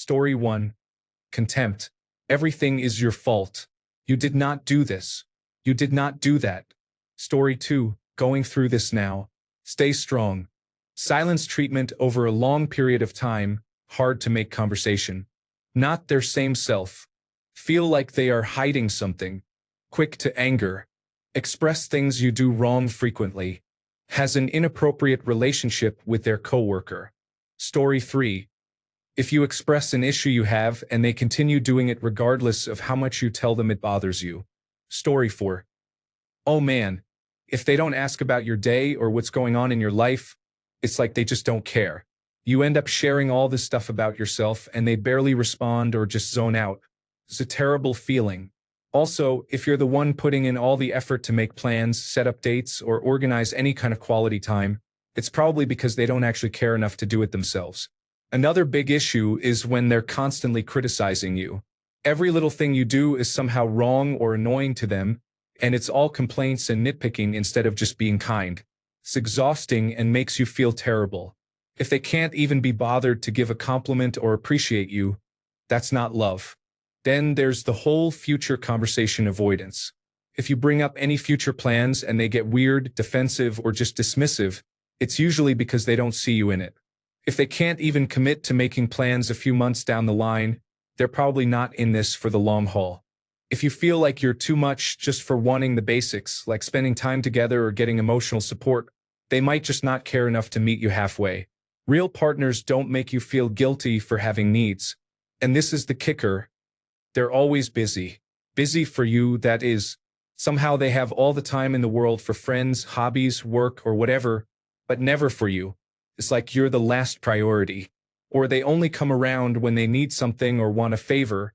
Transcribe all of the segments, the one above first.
Story 1. Contempt. Everything is your fault. You did not do this. You did not do that. Story 2. Going through this now. Stay strong. Silence treatment over a long period of time, hard to make conversation. Not their same self. Feel like they are hiding something. Quick to anger. Express things you do wrong frequently. Has an inappropriate relationship with their coworker. Story 3. If you express an issue you have and they continue doing it regardless of how much you tell them it bothers you. Story 4. Oh man, if they don't ask about your day or what's going on in your life, it's like they just don't care. You end up sharing all this stuff about yourself and they barely respond or just zone out. It's a terrible feeling. Also, if you're the one putting in all the effort to make plans, set up dates, or organize any kind of quality time, it's probably because they don't actually care enough to do it themselves. Another big issue is when they're constantly criticizing you. Every little thing you do is somehow wrong or annoying to them, and it's all complaints and nitpicking instead of just being kind. It's exhausting and makes you feel terrible. If they can't even be bothered to give a compliment or appreciate you, that's not love. Then there's the whole future conversation avoidance. If you bring up any future plans and they get weird, defensive, or just dismissive, it's usually because they don't see you in it. If they can't even commit to making plans a few months down the line, they're probably not in this for the long haul. If you feel like you're too much just for wanting the basics, like spending time together or getting emotional support, they might just not care enough to meet you halfway. Real partners don't make you feel guilty for having needs. And this is the kicker. They're always busy. Busy for you, that is. Somehow they have all the time in the world for friends, hobbies, work, or whatever, but never for you. It's like you're the last priority. Or they only come around when they need something or want a favor,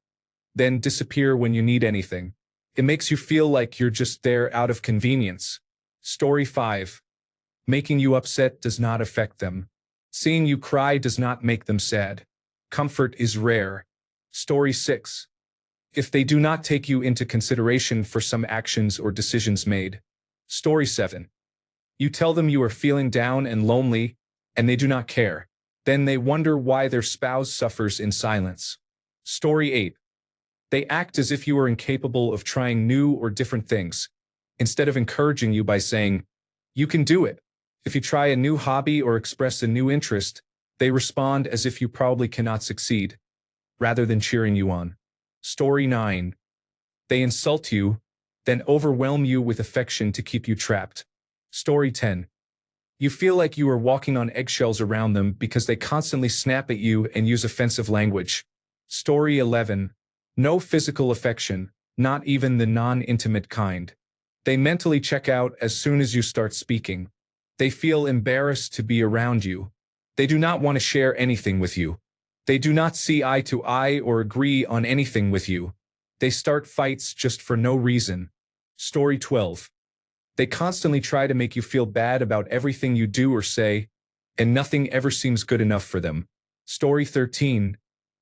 then disappear when you need anything. It makes you feel like you're just there out of convenience. Story 5. Making you upset does not affect them. Seeing you cry does not make them sad. Comfort is rare. Story 6. If they do not take you into consideration for some actions or decisions made. Story 7. You tell them you are feeling down and lonely, and they do not care. Then they wonder why their spouse suffers in silence. Story 8. They act as if you are incapable of trying new or different things, instead of encouraging you by saying, "You can do it." If you try a new hobby or express a new interest, they respond as if you probably cannot succeed, rather than cheering you on. Story 9. They insult you, then overwhelm you with affection to keep you trapped. Story 10. You feel like you are walking on eggshells around them because they constantly snap at you and use offensive language. Story 11. No physical affection, not even the non-intimate kind. They mentally check out as soon as you start speaking. They feel embarrassed to be around you. They do not want to share anything with you. They do not see eye to eye or agree on anything with you. They start fights just for no reason. Story 12. They constantly try to make you feel bad about everything you do or say, and nothing ever seems good enough for them. Story 13.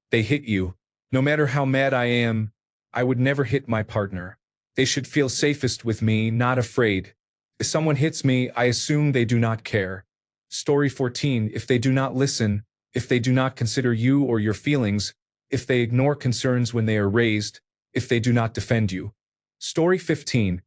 They hit you. No matter how mad I am, I would never hit my partner. They should feel safest with me, not afraid. If someone hits me, I assume they do not care. Story 14. If they do not listen, if they do not consider you or your feelings, if they ignore concerns when they are raised, if they do not defend you. Story 15.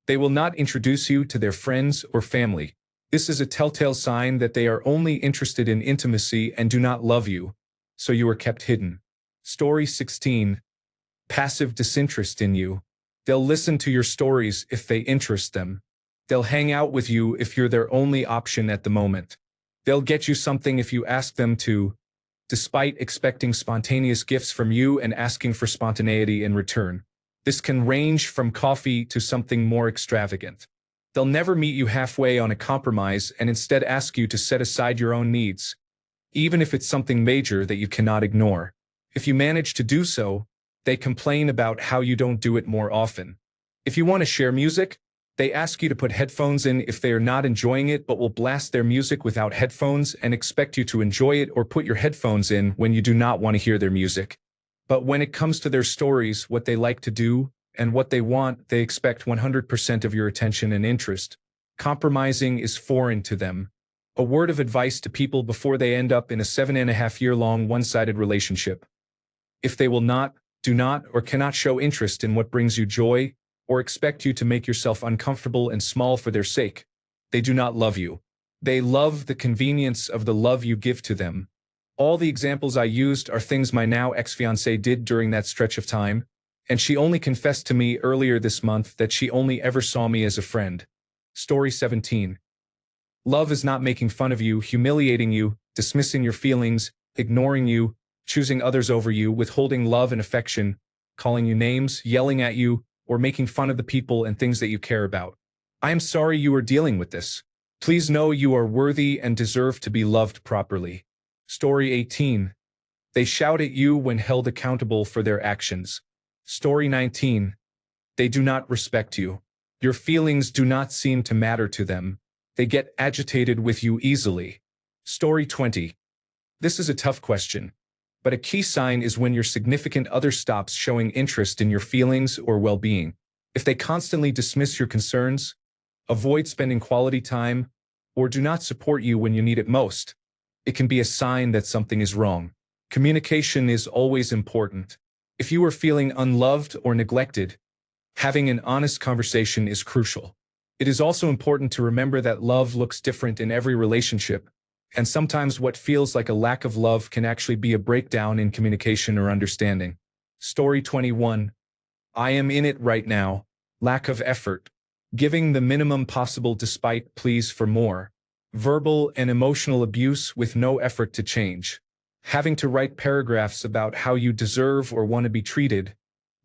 They will not introduce you to their friends or family. This is a telltale sign that they are only interested in intimacy and do not love you, so you are kept hidden. Story 16. Passive disinterest in you. They'll listen to your stories if they interest them. They'll hang out with you if you're their only option at the moment. They'll get you something if you ask them to, despite expecting spontaneous gifts from you and asking for spontaneity in return. This can range from coffee to something more extravagant. They'll never meet you halfway on a compromise and instead ask you to set aside your own needs, even if it's something major that you cannot ignore. If you manage to do so, they complain about how you don't do it more often. If you want to share music, they ask you to put headphones in if they are not enjoying it but will blast their music without headphones and expect you to enjoy it, or put your headphones in when you do not want to hear their music. But when it comes to their stories, what they like to do, and what they want, they expect 100% of your attention and interest. Compromising is foreign to them. A word of advice to people before they end up in a 7.5-year-long one-sided relationship. If they will not, do not, or cannot show interest in what brings you joy, or expect you to make yourself uncomfortable and small for their sake, they do not love you. They love the convenience of the love you give to them. All the examples I used are things my now ex-fiancée did during that stretch of time, and she only confessed to me earlier this month that she only ever saw me as a friend. Story 17. Love is not making fun of you, humiliating you, dismissing your feelings, ignoring you, choosing others over you, withholding love and affection, calling you names, yelling at you, or making fun of the people and things that you care about. I am sorry you are dealing with this. Please know you are worthy and deserve to be loved properly. Story 18. They shout at you when held accountable for their actions. Story 19. They do not respect you. Your feelings do not seem to matter to them. They get agitated with you easily. Story 20. This is a tough question, but a key sign is when your significant other stops showing interest in your feelings or well-being. If they constantly dismiss your concerns, avoid spending quality time, or do not support you when you need it most, it can be a sign that something is wrong. Communication is always important. If you are feeling unloved or neglected, having an honest conversation is crucial. It is also important to remember that love looks different in every relationship, and sometimes what feels like a lack of love can actually be a breakdown in communication or understanding. Story 21. I am in it right now. Lack of effort. Giving the minimum possible despite pleas for more. Verbal and emotional abuse with no effort to change. Having to write paragraphs about how you deserve or want to be treated,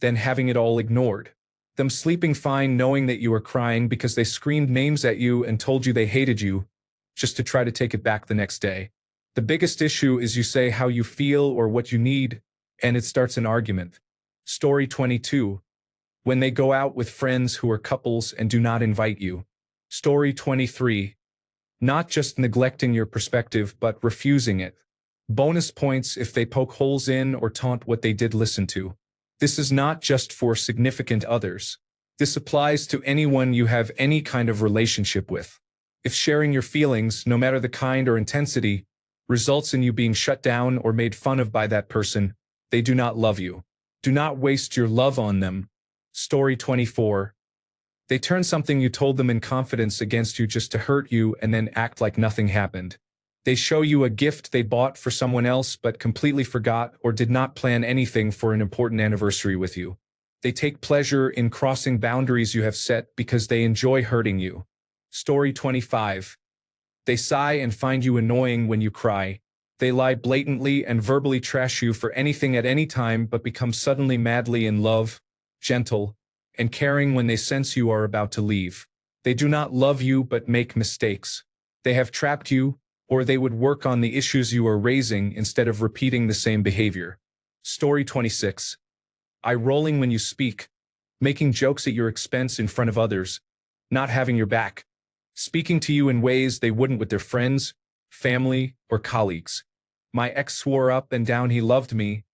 then having it all ignored. Them sleeping fine knowing that you are crying because they screamed names at you and told you they hated you, just to try to take it back the next day. The biggest issue is you say how you feel or what you need, and it starts an argument. Story 22. When they go out with friends who are couples and do not invite you. Story 23. Not just neglecting your perspective but refusing it. Bonus points if they poke holes in or taunt what they did listen to. This is not just for significant others. This applies to anyone you have any kind of relationship with. If sharing your feelings, no matter the kind or intensity, results in you being shut down or made fun of by that person, they do not love you. Do not waste your love on them. Story 24. They turn something you told them in confidence against you just to hurt you and then act like nothing happened. They show you a gift they bought for someone else but completely forgot or did not plan anything for an important anniversary with you. They take pleasure in crossing boundaries you have set because they enjoy hurting you. Story 25. They sigh and find you annoying when you cry. They lie blatantly and verbally trash you for anything at any time but become suddenly madly in love, gentle, and caring when they sense you are about to leave. They do not love you but make mistakes. They have trapped you, or they would work on the issues you are raising instead of repeating the same behavior. Story 26. Eye-rolling when you speak, making jokes at your expense in front of others, not having your back, speaking to you in ways they wouldn't with their friends, family, or colleagues. My ex swore up and down he loved me,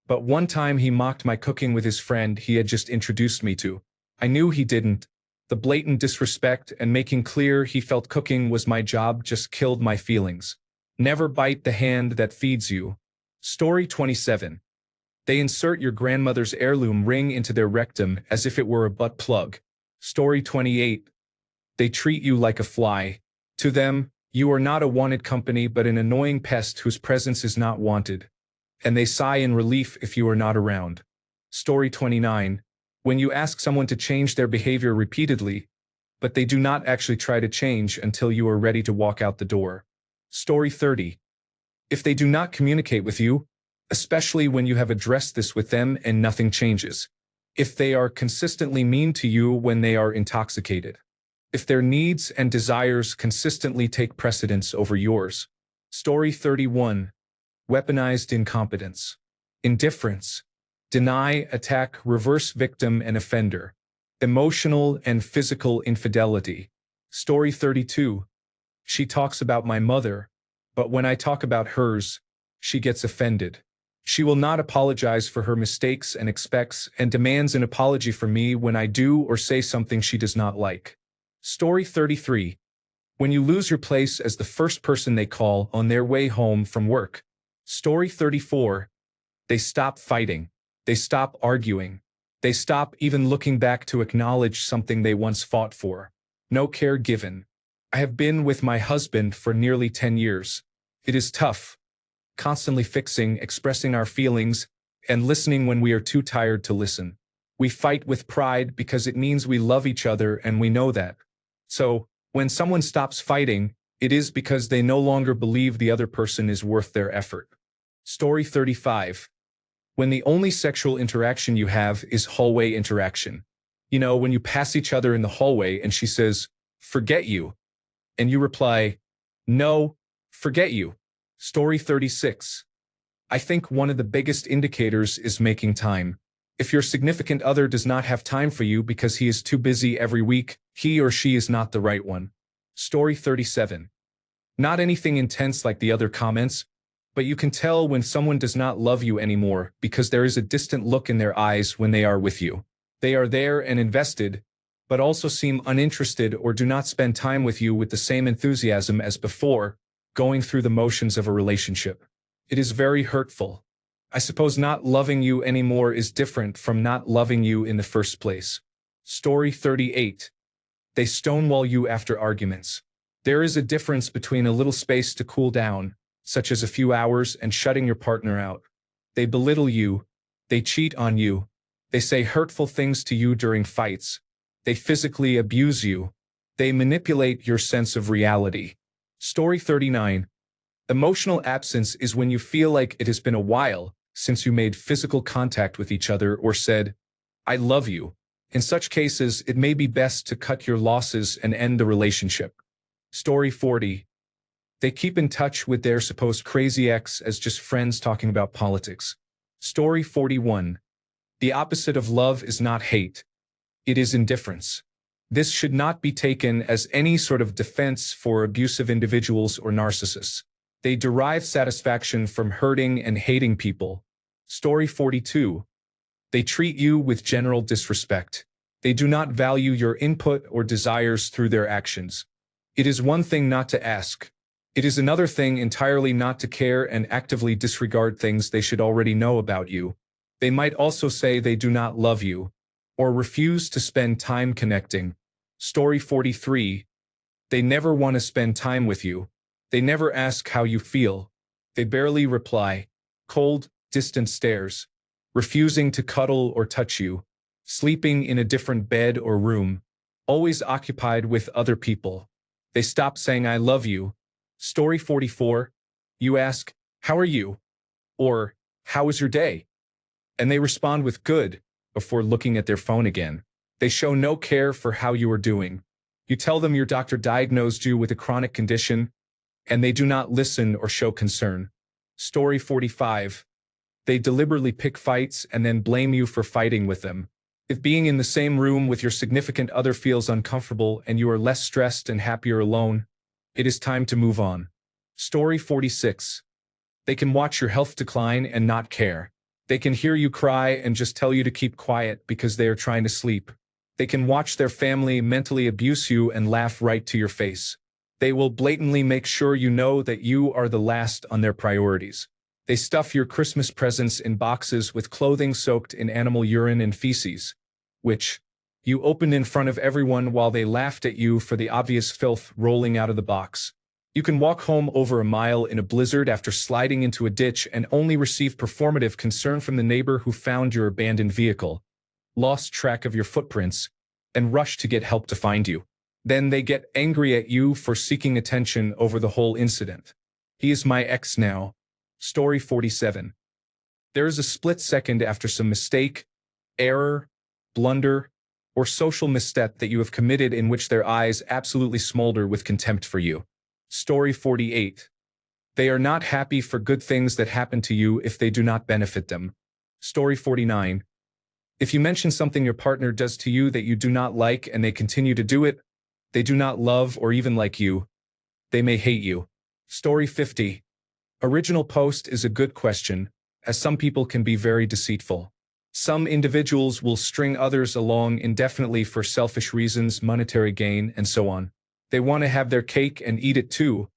but one time he mocked my cooking with his friend he had just introduced me to. I knew he didn't. The blatant disrespect and making clear he felt cooking was my job just killed my feelings. Never bite the hand that feeds you. Story 27. They insert your grandmother's heirloom ring into their rectum as if it were a butt plug. Story 28. They treat you like a fly. To them, you are not a wanted company but an annoying pest whose presence is not wanted. And they sigh in relief if you are not around. Story 29. When you ask someone to change their behavior repeatedly, but they do not actually try to change until you are ready to walk out the door. Story 30. If they do not communicate with you, especially when you have addressed this with them and nothing changes. If they are consistently mean to you when they are intoxicated. If their needs and desires consistently take precedence over yours. Story 31. Weaponized incompetence. Indifference. Deny, attack, reverse victim and offender. Emotional and physical infidelity. Story 32. She talks about my mother, but when I talk about hers, she gets offended. She will not apologize for her mistakes and expects and demands an apology from me when I do or say something she does not like. Story 33. When you lose your place as the first person they call on their way home from work. Story 34. They stop fighting. They stop arguing. They stop even looking back to acknowledge something they once fought for. No care given. I have been with my husband for nearly 10 years. It is tough. Constantly fixing, expressing our feelings, and listening when we are too tired to listen. We fight with pride because it means we love each other and we know that. So, when someone stops fighting, it is because they no longer believe the other person is worth their effort. Story 35. When the only sexual interaction you have is hallway interaction. You know, when you pass each other in the hallway and she says, "Forget you." And you reply, "No, forget you." Story 36. I think one of the biggest indicators is making time. If your significant other does not have time for you because he is too busy every week, he or she is not the right one. Story 37. Not anything intense like the other comments, but you can tell when someone does not love you anymore because there is a distant look in their eyes when they are with you. They are there and invested, but also seem uninterested or do not spend time with you with the same enthusiasm as before, going through the motions of a relationship. It is very hurtful. I suppose not loving you anymore is different from not loving you in the first place. Story 38. They stonewall you after arguments. There is a difference between a little space to cool down, such as a few hours, and shutting your partner out. They belittle you. They cheat on you. They say hurtful things to you during fights. They physically abuse you. They manipulate your sense of reality. Story 39. Emotional absence is when you feel like it has been a while since you made physical contact with each other or said, "I love you." In such cases, it may be best to cut your losses and end the relationship. Story 40. They keep in touch with their supposed crazy ex as just friends talking about politics. Story 41. The opposite of love is not hate. It is indifference. This should not be taken as any sort of defense for abusive individuals or narcissists. They derive satisfaction from hurting and hating people. Story 42. They treat you with general disrespect. They do not value your input or desires through their actions. It is one thing not to ask. It is another thing entirely not to care and actively disregard things they should already know about you. They might also say they do not love you, or refuse to spend time connecting. Story 43. They never want to spend time with you. They never ask how you feel. They barely reply. Cold, distant stares. Refusing to cuddle or touch you. Sleeping in a different bed or room. Always occupied with other people. They stop saying "I love you." Story 44. You ask, "How are you?" Or, "How was your day?" And they respond with "good" before looking at their phone again. They show no care for how you are doing. You tell them your doctor diagnosed you with a chronic condition, and they do not listen or show concern. Story 45. They deliberately pick fights and then blame you for fighting with them. If being in the same room with your significant other feels uncomfortable and you are less stressed and happier alone, it is time to move on. Story 46. They can watch your health decline and not care. They can hear you cry and just tell you to keep quiet because they are trying to sleep. They can watch their family mentally abuse you and laugh right to your face. They will blatantly make sure you know that you are the last on their priorities. They stuff your Christmas presents in boxes with clothing soaked in animal urine and feces, which you opened in front of everyone while they laughed at you for the obvious filth rolling out of the box. You can walk home over a mile in a blizzard after sliding into a ditch and only receive performative concern from the neighbor who found your abandoned vehicle, lost track of your footprints, and rushed to get help to find you. Then they get angry at you for seeking attention over the whole incident. He is my ex now. Story 47. There is a split second after some mistake, error, blunder, or social misstep that you have committed in which their eyes absolutely smolder with contempt for you. Story 48. They are not happy for good things that happen to you if they do not benefit them. Story 49. If you mention something your partner does to you that you do not like and they continue to do it, they do not love or even like you. They may hate you. Story 50. Original post is a good question, as some people can be very deceitful. Some individuals will string others along indefinitely for selfish reasons, monetary gain, and so on. They want to have their cake and eat it too,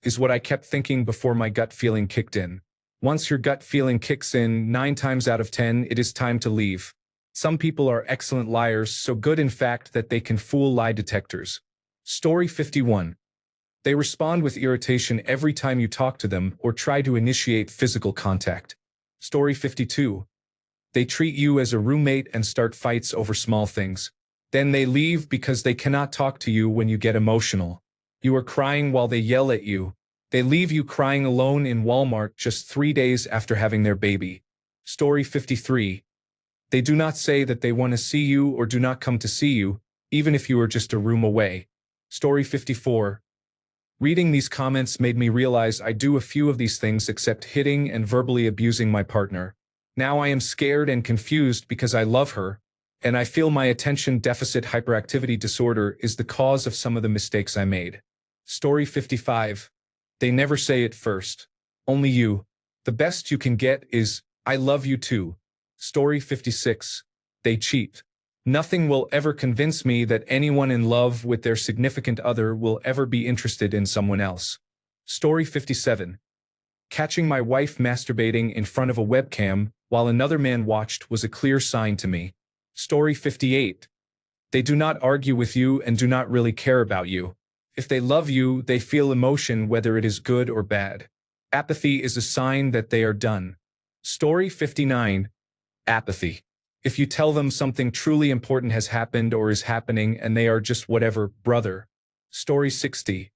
is what I kept thinking before my gut feeling kicked in. Once your gut feeling kicks in, 9 times out of 10, it is time to leave. Some people are excellent liars, so good in fact that they can fool lie detectors. Story 51. They respond with irritation every time you talk to them or try to initiate physical contact. Story 52. They treat you as a roommate and start fights over small things. Then they leave because they cannot talk to you when you get emotional. You are crying while they yell at you. They leave you crying alone in Walmart just 3 days after having their baby. Story 53. They do not say that they want to see you or do not come to see you, even if you are just a room away. Story 54. Reading these comments made me realize I do a few of these things except hitting and verbally abusing my partner. Now I am scared and confused because I love her, and I feel my attention deficit hyperactivity disorder is the cause of some of the mistakes I made. Story 55. They never say it first. Only you. The best you can get is, I love you too. Story 56. They cheat. Nothing will ever convince me that anyone in love with their significant other will ever be interested in someone else. Story 57. Catching my wife masturbating in front of a webcam while another man watched was a clear sign to me. Story 58. They do not argue with you and do not really care about you. If they love you, they feel emotion whether it is good or bad. Apathy is a sign that they are done. Story 59. Apathy. If you tell them something truly important has happened or is happening and they are just whatever, brother. Story 60.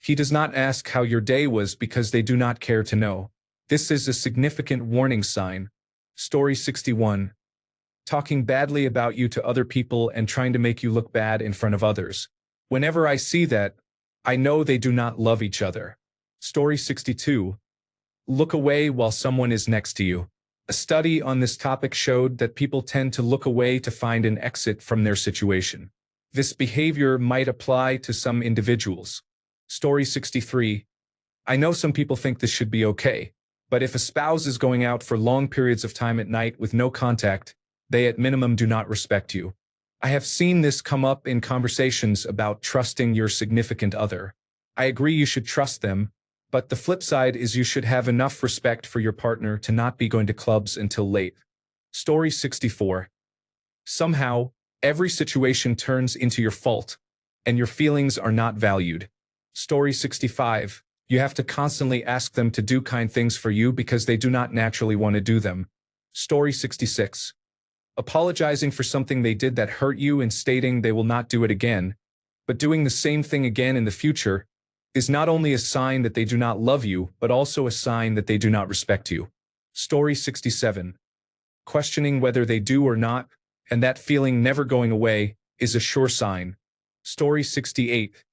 He does not ask how your day was because they do not care to know. This is a significant warning sign. Story 61. Talking badly about you to other people and trying to make you look bad in front of others. Whenever I see that, I know they do not love each other. Story 62. Look away while someone is next to you. A study on this topic showed that people tend to look away to find an exit from their situation. This behavior might apply to some individuals. Story 63. I know some people think this should be okay, but if a spouse is going out for long periods of time at night with no contact, they at minimum do not respect you. I have seen this come up in conversations about trusting your significant other. I agree you should trust them, but the flip side is you should have enough respect for your partner to not be going to clubs until late. Story 64. Somehow, every situation turns into your fault, and your feelings are not valued. Story 65. You have to constantly ask them to do kind things for you because they do not naturally want to do them. Story 66. Apologizing for something they did that hurt you and stating they will not do it again, but doing the same thing again in the future, is not only a sign that they do not love you, but also a sign that they do not respect you. Story 67. Questioning whether they do or not, and that feeling never going away, is a sure sign. Story 68.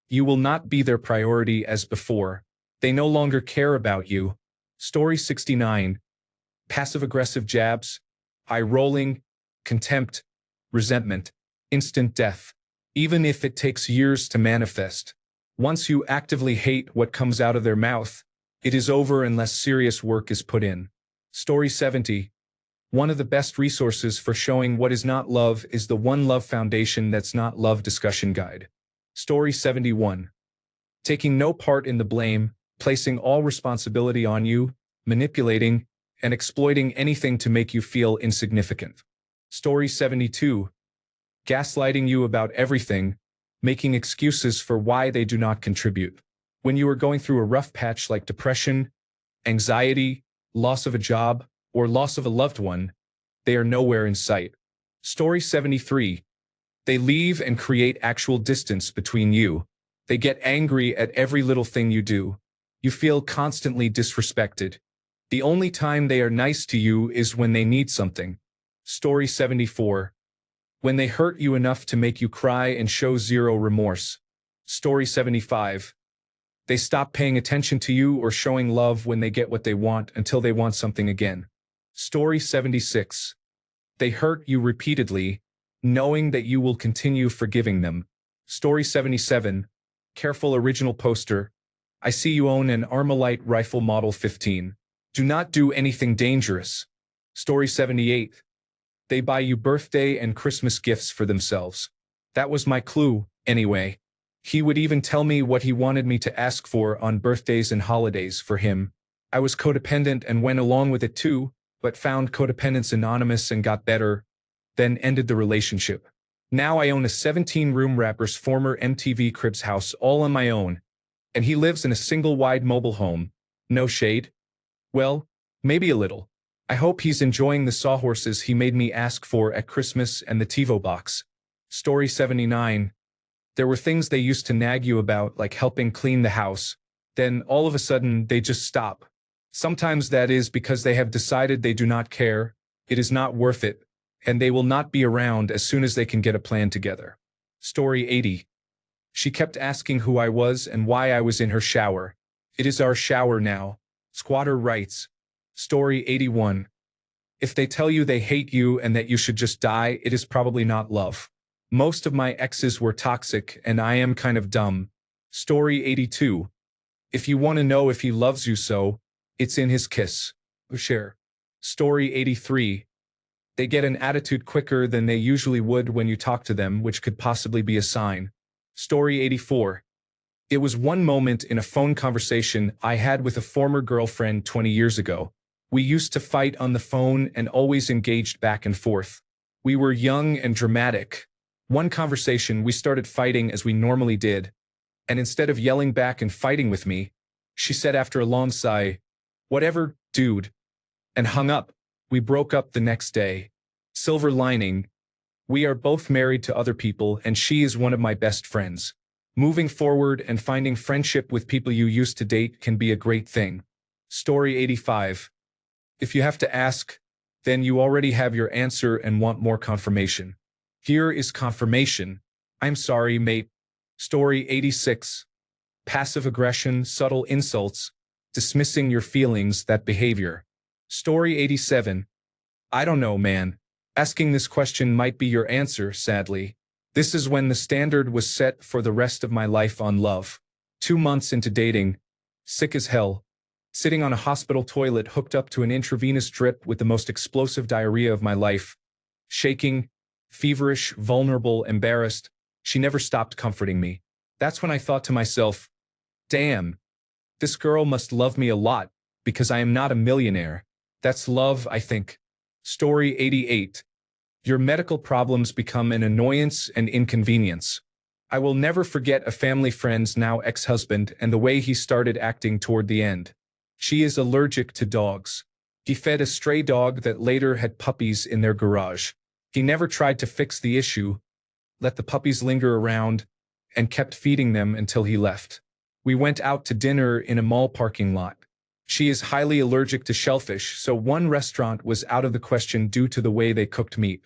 You will not be their priority as before. They no longer care about you. Story 69. Passive-aggressive jabs, eye-rolling, contempt, resentment, instant death, even if it takes years to manifest. Once you actively hate what comes out of their mouth, it is over unless serious work is put in. Story 70. One of the best resources for showing what is not love is the One Love Foundation That's Not Love discussion guide. Story 71. Taking no part in the blame, placing all responsibility on you, manipulating, and exploiting anything to make you feel insignificant. Story 72. Gaslighting you about everything, making excuses for why they do not contribute. When you are going through a rough patch like depression, anxiety, loss of a job, or loss of a loved one, they are nowhere in sight. Story 73. They leave and create actual distance between you. They get angry at every little thing you do. You feel constantly disrespected. The only time they are nice to you is when they need something. Story 74. When they hurt you enough to make you cry and show zero remorse. Story 75. They stop paying attention to you or showing love when they get what they want until they want something again. Story 76. They hurt you repeatedly, knowing that you will continue forgiving them. Story 77. Careful original poster. I see you own an Armalite rifle model 15. Do not do anything dangerous. Story 78. They buy you birthday and Christmas gifts for themselves. That was my clue, anyway. He would even tell me what he wanted me to ask for on birthdays and holidays for him. I was codependent and went along with it too, but found codependence anonymous and got better, then ended the relationship. Now I own a 17-room rapper's former MTV Cribs house all on my own, and he lives in a single wide mobile home. No shade? Well, maybe a little. I hope he's enjoying the sawhorses he made me ask for at Christmas and the TiVo box. Story 79. There were things they used to nag you about, like helping clean the house. Then all of a sudden, they just stop. Sometimes that is because they have decided they do not care, it is not worth it, and they will not be around as soon as they can get a plan together. Story 80. She kept asking who I was and why I was in her shower. It is our shower now. Squatter writes. Story 81. If they tell you they hate you and that you should just die, it is probably not love. Most of my exes were toxic and I am kind of dumb. Story 82. If you want to know if he loves you so, it's in his kiss. Share. Story 83. They get an attitude quicker than they usually would when you talk to them, which could possibly be a sign. Story 84. It was one moment in a phone conversation I had with a former girlfriend 20 years ago. We used to fight on the phone and always engaged back and forth. We were young and dramatic. One conversation we started fighting as we normally did, and instead of yelling back and fighting with me, she said after a long sigh, "Whatever, dude," and hung up. We broke up the next day. Silver lining. We are both married to other people and she is one of my best friends. Moving forward and finding friendship with people you used to date can be a great thing. Story 85. If you have to ask, then you already have your answer and want more confirmation. Here is confirmation. I'm sorry, mate. Story 86. Passive aggression, subtle insults, dismissing your feelings, that behavior. Story 87. I don't know, man. Asking this question might be your answer, sadly. This is when the standard was set for the rest of my life on love. 2 months into dating, sick as hell, sitting on a hospital toilet hooked up to an intravenous drip with the most explosive diarrhea of my life. Shaking, feverish, vulnerable, embarrassed, she never stopped comforting me. That's when I thought to myself, damn, this girl must love me a lot, because I am not a millionaire. That's love, I think. Story 88. Your medical problems become an annoyance and inconvenience. I will never forget a family friend's now ex-husband and the way he started acting toward the end. She is allergic to dogs. He fed a stray dog that later had puppies in their garage. He never tried to fix the issue, let the puppies linger around, and kept feeding them until he left. We went out to dinner in a mall parking lot. She is highly allergic to shellfish, so one restaurant was out of the question due to the way they cooked meat.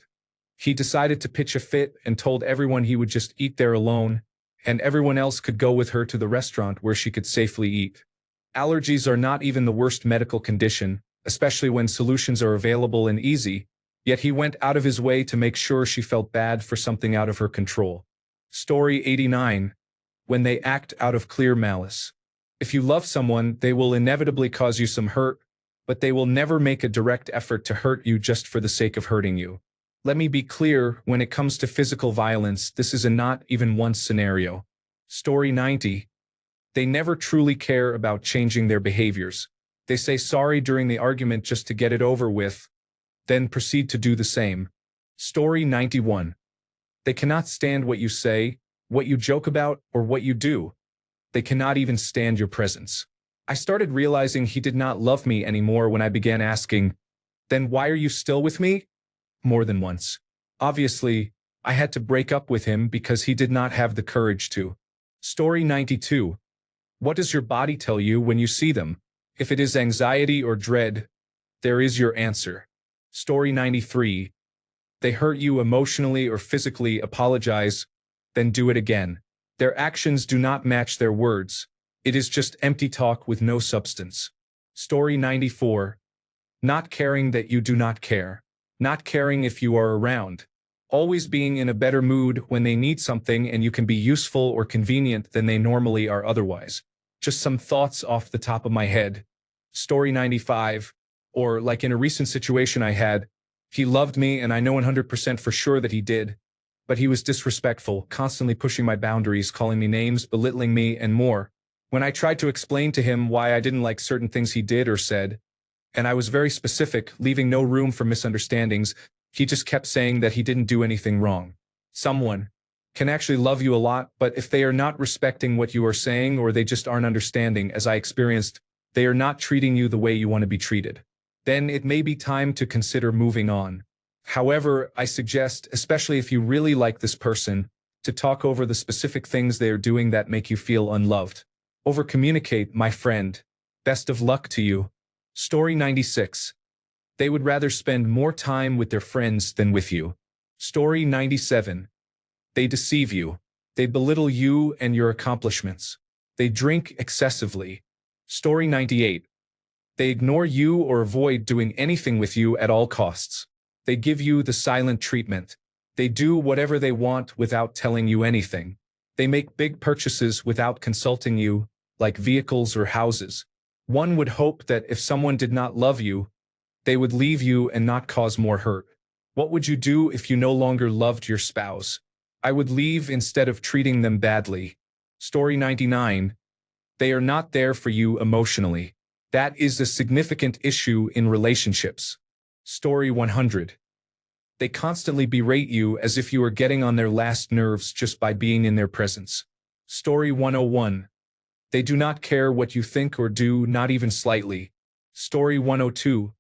He decided to pitch a fit and told everyone he would just eat there alone, and everyone else could go with her to the restaurant where she could safely eat. Allergies are not even the worst medical condition, especially when solutions are available and easy, yet he went out of his way to make sure she felt bad for something out of her control. Story 89. When they act out of clear malice. If you love someone, they will inevitably cause you some hurt, but they will never make a direct effort to hurt you just for the sake of hurting you. Let me be clear, when it comes to physical violence, this is a not even once scenario. Story 90. They never truly care about changing their behaviors. They say sorry during the argument just to get it over with, then proceed to do the same. Story 91. They cannot stand what you say, what you joke about, or what you do. They cannot even stand your presence. I started realizing he did not love me anymore when I began asking, "Then why are you still with me?" More than once. Obviously, I had to break up with him because he did not have the courage to. Story 92. What does your body tell you when you see them? If it is anxiety or dread, there is your answer. Story 93. They hurt you emotionally or physically, apologize, then do it again. Their actions do not match their words. It is just empty talk with no substance. Story 94. Not caring that you do not care. Not caring if you are around. Always being in a better mood when they need something and you can be useful or convenient than they normally are otherwise. Just some thoughts off the top of my head. Story 95. Or like in a recent situation I had, he loved me and I know 100% for sure that he did. But he was disrespectful, constantly pushing my boundaries, calling me names, belittling me, and more. When I tried to explain to him why I didn't like certain things he did or said, and I was very specific, leaving no room for misunderstandings, he just kept saying that he didn't do anything wrong. Someone can actually love you a lot, but if they are not respecting what you are saying or they just aren't understanding, as I experienced, they are not treating you the way you want to be treated, then it may be time to consider moving on. However, I suggest, especially if you really like this person, to talk over the specific things they are doing that make you feel unloved. Over-communicate, my friend. Best of luck to you. Story 96. They would rather spend more time with their friends than with you. Story 97. They deceive you. They belittle you and your accomplishments. They drink excessively. Story 98. They ignore you or avoid doing anything with you at all costs. They give you the silent treatment. They do whatever they want without telling you anything. They make big purchases without consulting you, like vehicles or houses. One would hope that if someone did not love you, they would leave you and not cause more hurt. What would you do if you no longer loved your spouse? I would leave instead of treating them badly. Story 99. They are not there for you emotionally. That is a significant issue in relationships. Story 100. They constantly berate you as if you are getting on their last nerves just by being in their presence. Story 101. They do not care what you think or do, not even slightly. Story 102.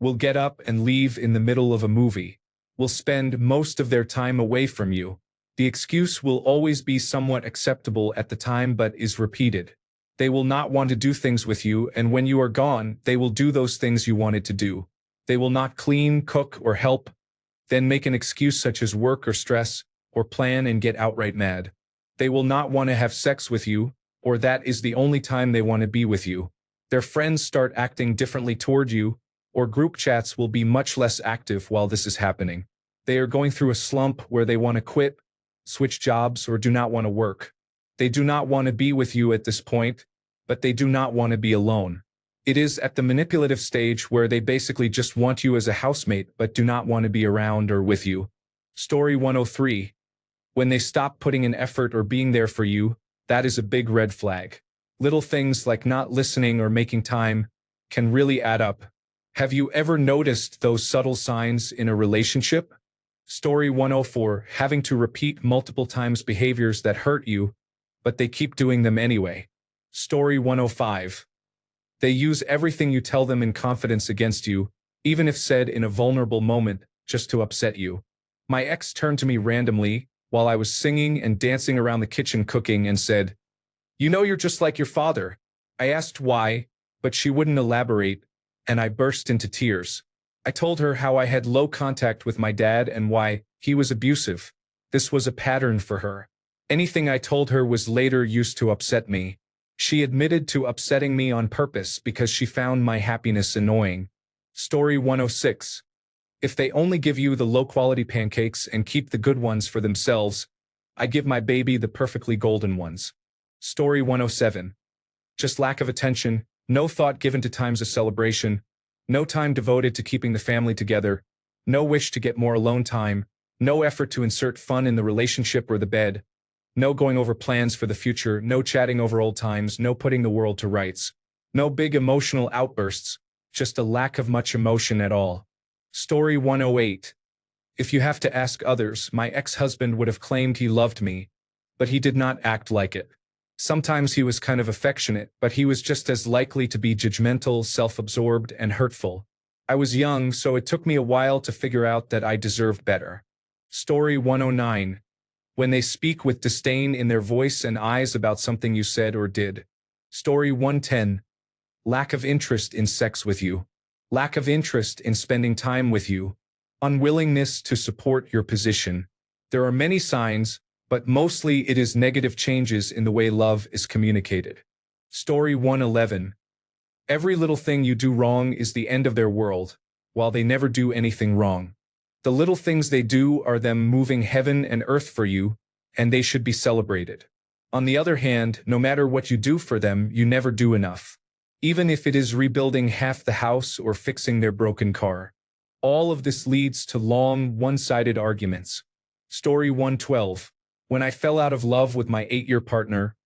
Will get up and leave in the middle of a movie. Will spend most of their time away from you. The excuse will always be somewhat acceptable at the time but is repeated. They will not want to do things with you, and when you are gone, they will do those things you wanted to do. They will not clean, cook, or help, then make an excuse such as work or stress, or plan and get outright mad. They will not want to have sex with you, or that is the only time they want to be with you. Their friends start acting differently toward you, or group chats will be much less active while this is happening. They are going through a slump where they want to quit, switch jobs, or do not want to work. They do not want to be with you at this point, but they do not want to be alone. It is at the manipulative stage where they basically just want you as a housemate but do not want to be around or with you. Story 103. When they stop putting in effort or being there for you, that is a big red flag. Little things like not listening or making time can really add up. Have you ever noticed those subtle signs in a relationship? Story 104. Having to repeat multiple times behaviors that hurt you, but they keep doing them anyway. Story 105. They use everything you tell them in confidence against you, even if said in a vulnerable moment, just to upset you. My ex turned to me randomly while I was singing and dancing around the kitchen cooking and said, "You know you're just like your father." I asked why, but she wouldn't elaborate, and I burst into tears. I told her how I had low contact with my dad and why he was abusive. This was a pattern for her. Anything I told her was later used to upset me. She admitted to upsetting me on purpose because she found my happiness annoying. Story 106. If they only give you the low-quality pancakes and keep the good ones for themselves, I give my baby the perfectly golden ones. Story 107. Just lack of attention, no thought given to times of celebration, no time devoted to keeping the family together, no wish to get more alone time, no effort to insert fun in the relationship or the bed, no going over plans for the future, no chatting over old times, no putting the world to rights, no big emotional outbursts, just a lack of much emotion at all. Story 108. If you have to ask others, my ex-husband would have claimed he loved me, but he did not act like it. Sometimes he was kind of affectionate, but he was just as likely to be judgmental, self-absorbed, and hurtful. I was young, so it took me a while to figure out that I deserved better. Story 109. When they speak with disdain in their voice and eyes about something you said or did. Story 110. Lack of interest in sex with you. Lack of interest in spending time with you. Unwillingness to support your position. There are many signs, but mostly it is negative changes in the way love is communicated. Story 111. Every little thing you do wrong is the end of their world, while they never do anything wrong. The little things they do are them moving heaven and earth for you, and they should be celebrated. On the other hand, no matter what you do for them, you never do enough. Even if it is rebuilding half the house or fixing their broken car. All of this leads to long, one-sided arguments. Story 112. When I fell out of love with my 8-year partner,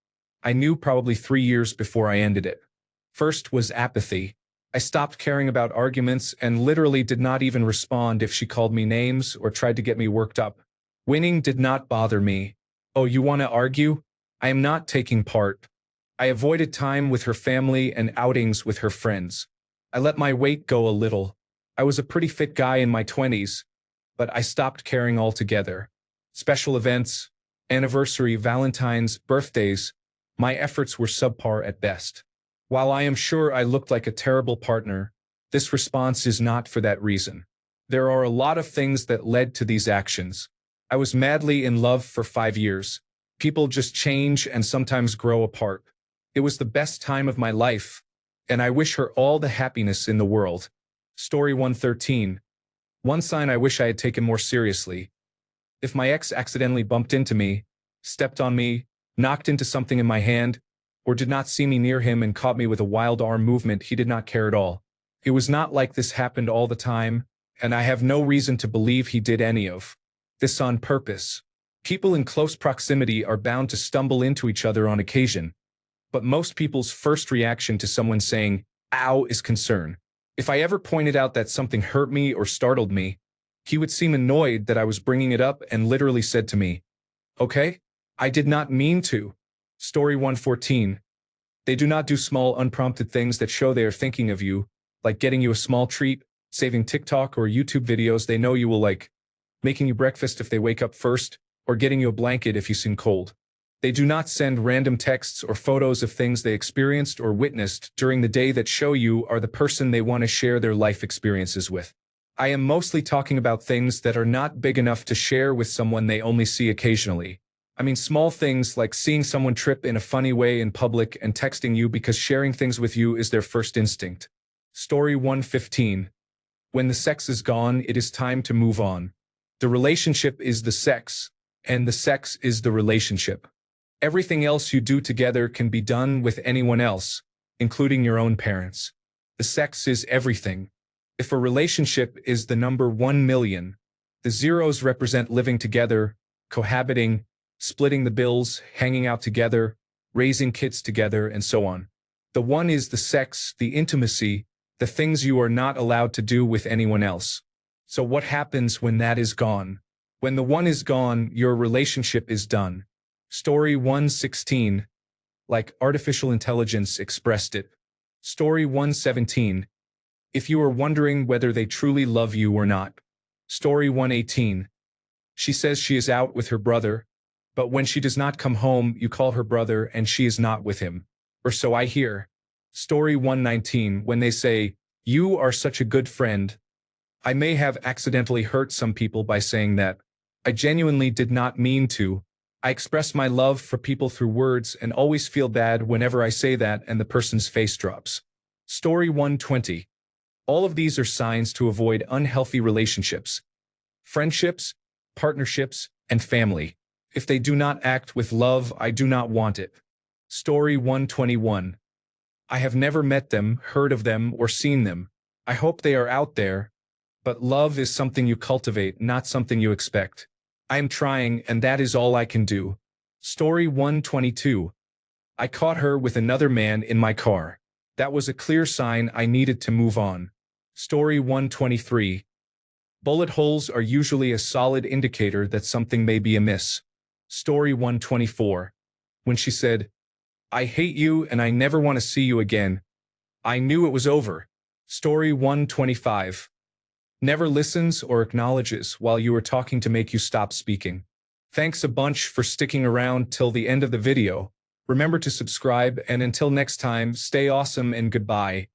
I knew probably 3 years before I ended it. First was apathy. I stopped caring about arguments and literally did not even respond if she called me names or tried to get me worked up. Winning did not bother me. Oh, you want to argue? I am not taking part. I avoided time with her family and outings with her friends. I let my weight go a little. I was a pretty fit guy in my 20s, but I stopped caring altogether. Special events, anniversary, Valentine's, birthdays, my efforts were subpar at best. While I am sure I looked like a terrible partner, this response is not for that reason. There are a lot of things that led to these actions. I was madly in love for 5 years. People just change and sometimes grow apart. It was the best time of my life, and I wish her all the happiness in the world. Story 113. One sign I wish I had taken more seriously. If my ex accidentally bumped into me, stepped on me, knocked into something in my hand, or did not see me near him and caught me with a wild arm movement, he did not care at all. It was not like this happened all the time, and I have no reason to believe he did any of this on purpose. People in close proximity are bound to stumble into each other on occasion, but most people's first reaction to someone saying, "ow," is concern. If I ever pointed out that something hurt me or startled me, he would seem annoyed that I was bringing it up and literally said to me, "Okay, I did not mean to." Story 114. They do not do small unprompted things that show they are thinking of you, like getting you a small treat, saving TikTok or YouTube videos they know you will like, making you breakfast if they wake up first, or getting you a blanket if you seem cold. They do not send random texts or photos of things they experienced or witnessed during the day that show you are the person they want to share their life experiences with. I am mostly talking about things that are not big enough to share with someone they only see occasionally. I mean small things like seeing someone trip in a funny way in public and texting you because sharing things with you is their first instinct. Story 115. When the sex is gone, it is time to move on. The relationship is the sex, and the sex is the relationship. Everything else you do together can be done with anyone else, including your own parents. The sex is everything. If a relationship is the number 1,000,000, the zeros represent living together, cohabiting, splitting the bills, hanging out together, raising kids together, and so on. The one is the sex, the intimacy, the things you are not allowed to do with anyone else. So what happens when that is gone? When the one is gone, your relationship is done. Story 116. Like artificial intelligence expressed it. Story 117. If you are wondering whether they truly love you or not. Story 118. She says she is out with her brother, but when she does not come home, you call her brother and she is not with him. Or so I hear. Story 119. When they say, "You are such a good friend," I may have accidentally hurt some people by saying that. I genuinely did not mean to. I express my love for people through words and always feel bad whenever I say that and the person's face drops. Story 120. All of these are signs to avoid unhealthy relationships, friendships, partnerships, and family. If they do not act with love, I do not want it. Story 121. I have never met them, heard of them, or seen them. I hope they are out there, but love is something you cultivate, not something you expect. I am trying, and that is all I can do. Story 122. I caught her with another man in my car. That was a clear sign I needed to move on. Story 123. Bullet holes are usually a solid indicator that something may be amiss. Story 124. When she said, "I hate you and I never want to see you again," I knew it was over. Story 125. Never listens or acknowledges while you are talking to make you stop speaking. Thanks a bunch for sticking around till the end of the video. Remember to subscribe, and until next time, stay awesome and goodbye.